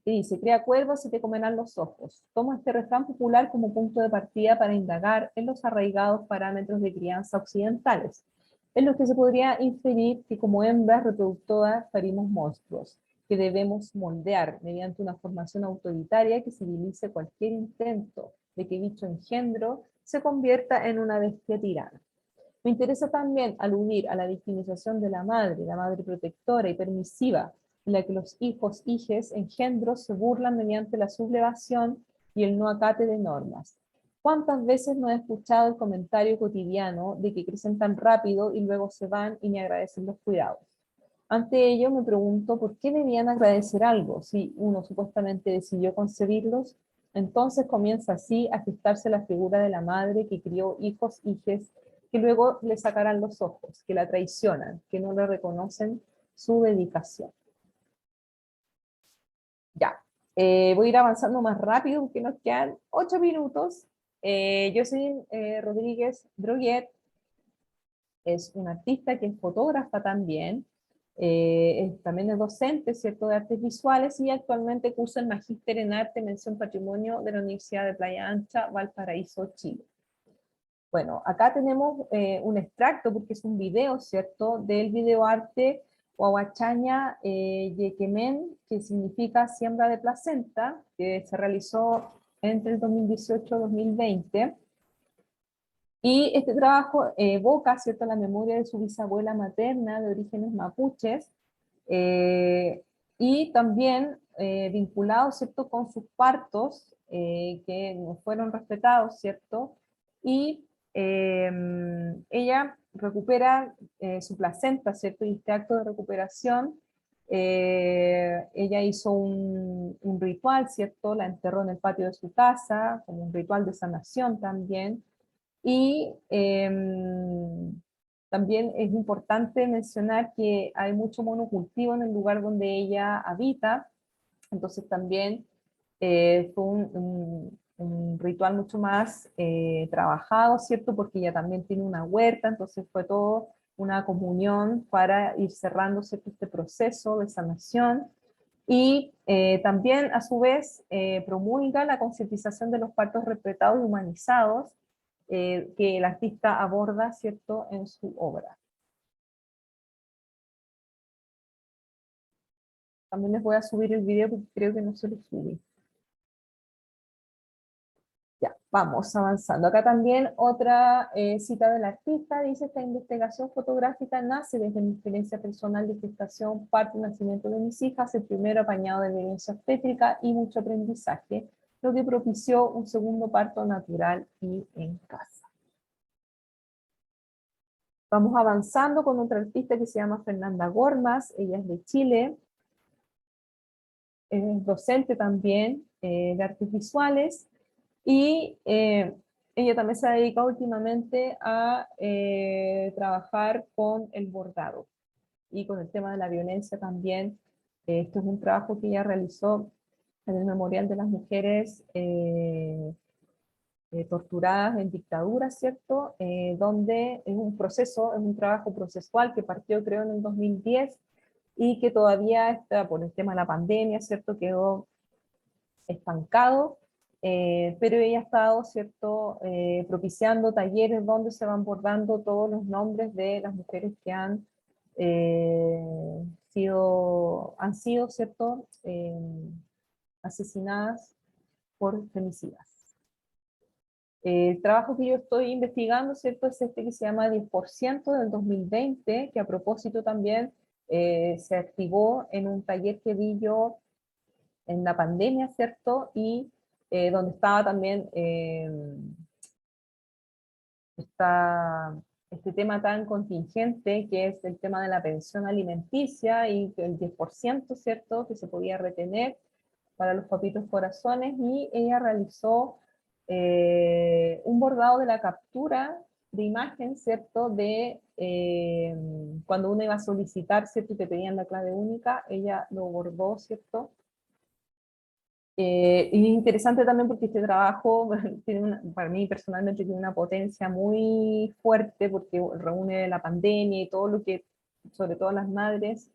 que dice: crea cuervos y te comerán los ojos. Toma este refrán popular como punto de partida para indagar en los arraigados parámetros de crianza occidentales, en los que se podría inferir que como hembras reproductoras parimos monstruos, que debemos moldear mediante una formación autoritaria que civilice cualquier intento de que dicho engendro se convierta en una bestia tirana. Me interesa también aludir a la victimización de la madre protectora y permisiva, en la que los hijos, hijes, engendros se burlan mediante la sublevación y el no acate de normas. ¿Cuántas veces no he escuchado el comentario cotidiano de que crecen tan rápido y luego se van y me agradecen los cuidados? Ante ello me pregunto por qué debían agradecer algo si uno supuestamente decidió concebirlos. Entonces comienza así a gestarse la figura de la madre que crió hijos, hijes, que luego le sacarán los ojos, que la traicionan, que no le reconocen su dedicación. Ya, voy a ir avanzando más rápido porque nos quedan 8 minutos. Jocelyn Rodríguez Droguet es una artista que es fotógrafa también, también es docente, ¿cierto?, de artes visuales, y actualmente cursa el Magíster en Arte Mención Patrimonio de la Universidad de Playa Ancha, Valparaíso, Chile. Bueno, acá tenemos un extracto, porque es un video, ¿cierto?, del videoarte Huahuachaña Yequemen, que significa siembra de placenta, que se realizó entre el 2018 y 2020. Y este trabajo evoca, ¿cierto?, la memoria de su bisabuela materna de orígenes mapuches, y también vinculado, ¿cierto?, con sus partos, que no fueron respetados, ¿cierto? Y ella recupera su placenta, ¿cierto? Y este acto de recuperación, ella hizo un ritual, ¿cierto? La enterró en el patio de su casa, como un ritual de sanación también. Y también es importante mencionar que hay mucho monocultivo en el lugar donde ella habita, entonces también fue un ritual mucho más trabajado, ¿cierto? Porque ella también tiene una huerta, entonces fue todo una comunión para ir cerrando, ¿cierto?, este proceso de sanación. Y también, a su vez, promulga la concientización de los partos respetados y humanizados, que el artista aborda, ¿cierto?, en su obra. También les voy a subir el video porque creo que no se lo subí. Ya, vamos avanzando. Acá también otra cita del artista, dice: esta investigación fotográfica nace desde mi experiencia personal de gestación, parto y nacimiento de mis hijas, el primero apañado de violencia obstétrica y mucho aprendizaje, lo que propició un segundo parto natural y en casa. Vamos avanzando con otra artista que se llama Fernanda Gormas, ella es de Chile, es docente también de artes visuales, y ella también se ha dedicado últimamente a trabajar con el bordado y con el tema de la violencia también. Esto es un trabajo que ella realizó en el Memorial de las Mujeres torturadas en dictadura, ¿cierto? Donde es un proceso, es un trabajo procesual que partió, creo, en el 2010 y que todavía está, por el tema de la pandemia, ¿cierto?, quedó estancado, pero ella ha estado, ¿cierto?, propiciando talleres donde se van bordando todos los nombres de las mujeres que han sido, ¿cierto?, asesinadas por femicidas. El trabajo que yo estoy investigando, ¿cierto?, es este que se llama 10% del 2020, que a propósito también se activó en un taller que vi yo en la pandemia, ¿cierto? Y donde estaba también este tema tan contingente, que es el tema de la pensión alimenticia, y el 10%, ¿cierto?, que se podía retener para los papitos corazones, y ella realizó un bordado de la captura de imagen, ¿cierto?, de cuando uno iba a solicitar, ¿cierto?, y te pedían la clave única, ella lo bordó, ¿cierto? Y es interesante también porque este trabajo tiene para mí personalmente tiene una potencia muy fuerte, porque reúne la pandemia y todo lo que, sobre todo las madres,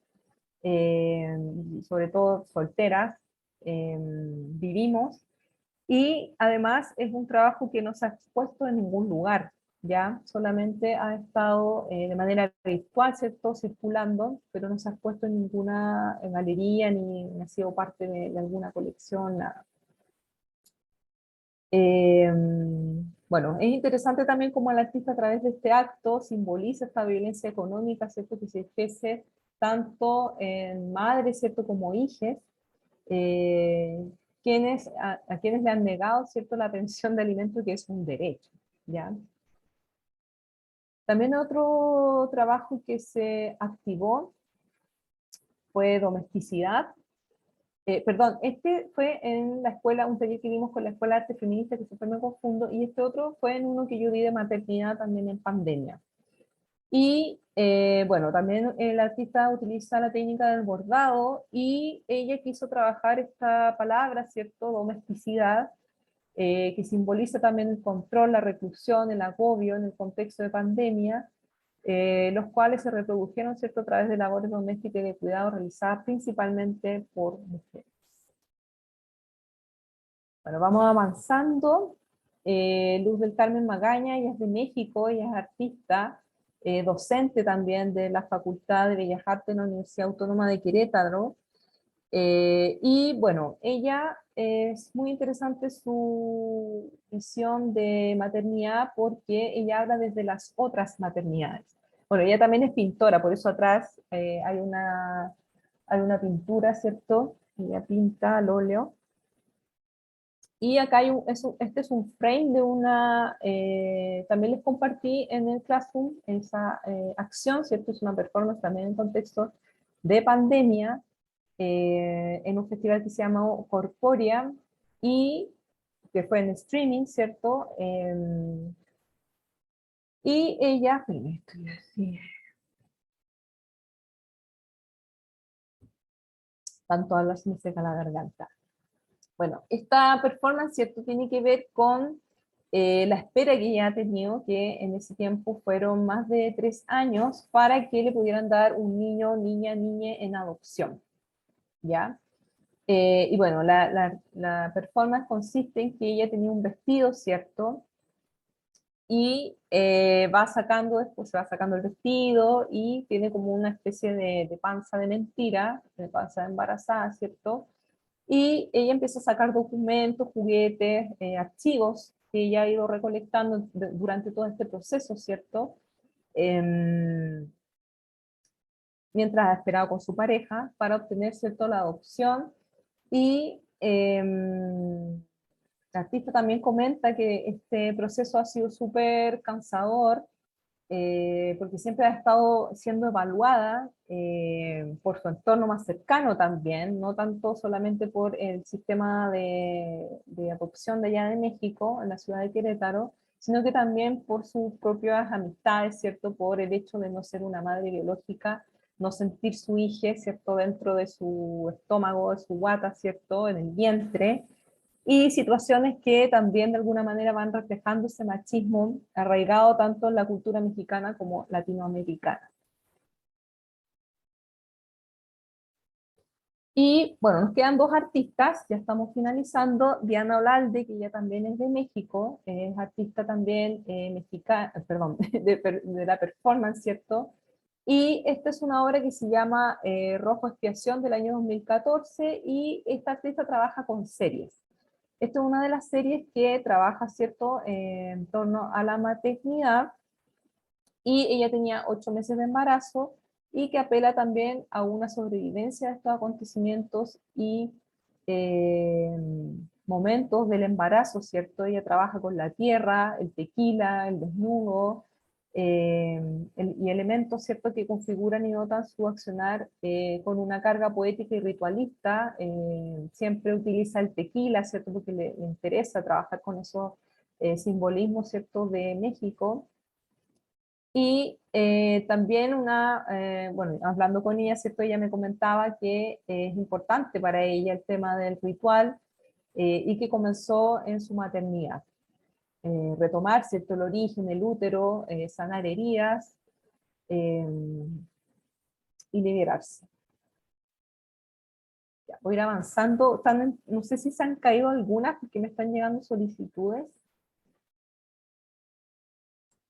sobre todo solteras, vivimos. Y además es un trabajo que no se ha expuesto en ningún lugar, ¿ya? Solamente ha estado de manera virtual, ¿cierto?, circulando, pero no se ha expuesto en ninguna galería, ni ha sido parte de alguna colección, nada. Bueno, es interesante también cómo el artista a través de este acto simboliza esta violencia económica, ¿cierto?, que se ejerce tanto en madres, ¿cierto?, como hijas, a quienes le han negado, ¿cierto?, la pensión de alimentos, que es un derecho, ¿ya? También otro trabajo que se activó fue domesticidad. Perdón, este fue en la escuela, un taller que vimos con la Escuela de Arte Feminista, que siempre me confundo, y este otro fue en uno que yo di de maternidad también en pandemia. Y bueno, también el artista utiliza la técnica del bordado, y ella quiso trabajar esta palabra, ¿cierto?, domesticidad, que simboliza también el control, la reclusión, el agobio en el contexto de pandemia, los cuales se reprodujeron, ¿cierto?, a través de labores domésticas y de cuidado realizadas principalmente por mujeres. Bueno, vamos avanzando. Luz del Carmen Magaña, ella es de México, ella es artista, docente también de la Facultad de Bellas Artes en la Universidad Autónoma de Querétaro. Y bueno, ella es muy interesante su visión de maternidad, porque ella habla desde las otras maternidades. Bueno, ella también es pintora, por eso atrás hay una pintura, ¿cierto? Ella pinta al óleo. Y acá hay este es un frame de una, también les compartí en el Classroom esa acción, ¿cierto? Es una performance también en contexto de pandemia, en un festival que se llama Corporia, y que fue en streaming, ¿cierto? Y ella, tanto hablar se me seca la garganta. Bueno, esta performance, ¿cierto?, tiene que ver con la espera que ella ha tenido, que en ese tiempo fueron más de 3 años, para que le pudieran dar un niño, niña, niñe en adopción, ¿ya? Y bueno, la performance consiste en que ella tenía un vestido, ¿cierto? Y va sacando, después se va sacando el vestido, y tiene como una especie de panza de mentira, de panza de embarazada, ¿cierto? Y ella empieza a sacar documentos, juguetes, archivos que ella ha ido recolectando durante todo este proceso, ¿cierto? Mientras ha esperado con su pareja para obtener, ¿cierto?, la adopción. Y la artista también comenta que este proceso ha sido súper cansador, porque siempre ha estado siendo evaluada por su entorno más cercano también, no tanto solamente por el sistema de adopción de allá de México, en la ciudad de Querétaro, sino que también por sus propias amistades, ¿cierto? Por el hecho de no ser una madre biológica, no sentir su hija, ¿cierto?, dentro de su estómago, de su guata, ¿cierto?, en el vientre, y situaciones que también de alguna manera van reflejando ese machismo arraigado tanto en la cultura mexicana como latinoamericana. Y bueno, nos quedan 2 artistas, ya estamos finalizando. Diana Olalde, que ella también es de México, es artista también mexicana, perdón, de la performance, ¿cierto? Y esta es una obra que se llama Rojo Expiación, del año 2014, y esta artista trabaja con series. Esta es una de las series que trabaja, ¿cierto?, en torno a la maternidad, y ella tenía 8 meses de embarazo, y que apela también a una sobrevivencia de estos acontecimientos, y momentos del embarazo, ¿cierto? Ella trabaja con la tierra, el tequila, el desnudo, y elementos, ¿cierto?, que configuran y notan su accionar con una carga poética y ritualista. Siempre utiliza el tequila, ¿cierto?, porque le interesa trabajar con esos simbolismos, ¿cierto?, de México. Y también bueno, hablando con ella, ¿cierto?, ella me comentaba que es importante para ella el tema del ritual, y que comenzó en su maternidad. Retomar, ¿cierto?, el origen, el útero, sanar heridas, y liberarse. Ya, voy a ir avanzando. No sé si se han caído algunas porque me están llegando solicitudes.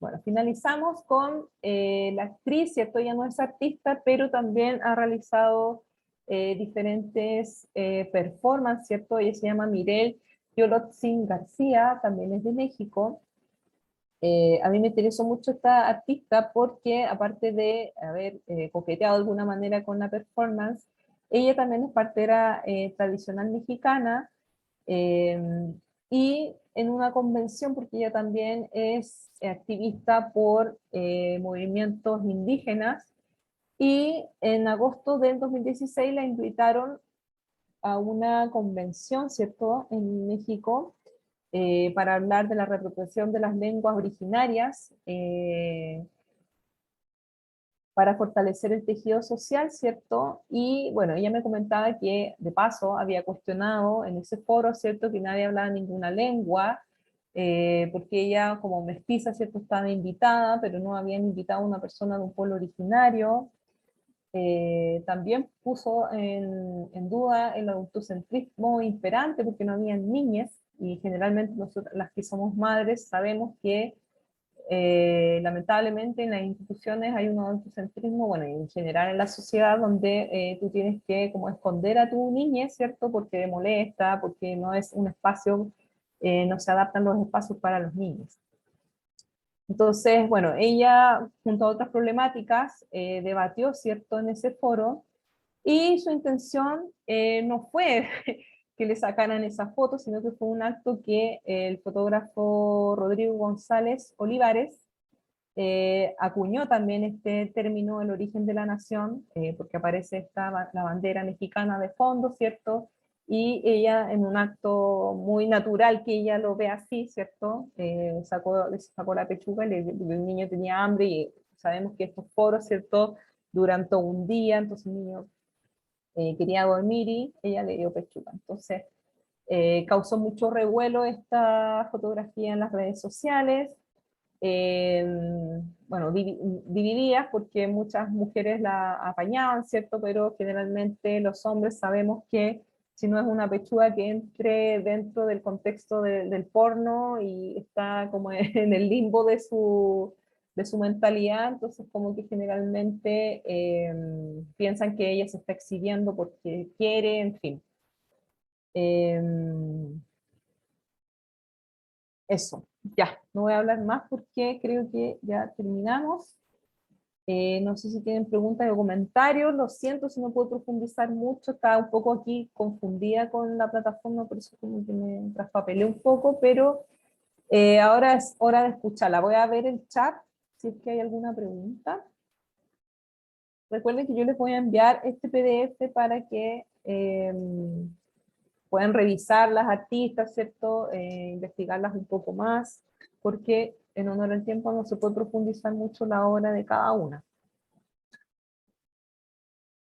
Bueno, finalizamos con la actriz, ¿cierto? Ella no es artista, pero también ha realizado diferentes performances, ¿cierto? Ella se llama Mireille Yolotzin García, también es de México. A mí me interesó mucho esta artista porque, aparte de haber coqueteado de alguna manera con la performance, ella también es partera tradicional mexicana, y en una convención, porque ella también es activista por movimientos indígenas, y en agosto del 2016 la invitaron a una convención, ¿cierto?, en México, para hablar de la reapropiación de las lenguas originarias, para fortalecer el tejido social, ¿cierto? Y bueno, ella me comentaba que, de paso, había cuestionado en ese foro, ¿cierto?, que nadie hablaba ninguna lengua, porque ella, como mestiza, ¿cierto?, estaba invitada, pero no habían invitado a una persona de un pueblo originario. También puso en duda el adultocentrismo imperante, porque no habían niñas, y generalmente nosotras, las que somos madres, sabemos que lamentablemente en las instituciones hay un adultocentrismo, bueno, y en general en la sociedad, donde tú tienes que como esconder a tu niñez, ¿cierto? Porque molesta, porque no es un espacio, no se adaptan los espacios para los niños. Entonces, bueno, ella, junto a otras problemáticas, debatió, ¿cierto?, en ese foro, y su intención no fue que le sacaran esa foto, sino que fue un acto que el fotógrafo Rodrigo González Olivares acuñó también este término, el origen de la nación, porque aparece la bandera mexicana de fondo, ¿cierto? Y ella, en un acto muy natural que ella lo ve así, ¿cierto? Le sacó la pechuga, el niño tenía hambre, y sabemos que estos foros, ¿cierto?, duran todo un día, entonces el niño quería dormir y ella le dio pechuga. Entonces, causó mucho revuelo esta fotografía en las redes sociales, bueno, divididas, porque muchas mujeres la apañaban, ¿cierto? Pero generalmente los hombres sabemos que si no es una pechuga que entre dentro del contexto del porno y está como en el limbo de su mentalidad, entonces como que generalmente piensan que ella se está exhibiendo porque quiere, en fin. Eso, ya, no voy a hablar más porque creo que ya terminamos. No sé si tienen preguntas o comentarios, lo siento si no puedo profundizar mucho, estaba un poco aquí confundida con la plataforma, por eso como que me traspapelé un poco, pero ahora es hora de escucharla. Voy a ver el chat, si es que hay alguna pregunta. Recuerden que yo les voy a enviar este PDF para que puedan revisar las artistas, ¿cierto? Investigarlas un poco más, porque en honor al tiempo no se puede profundizar mucho la obra de cada una.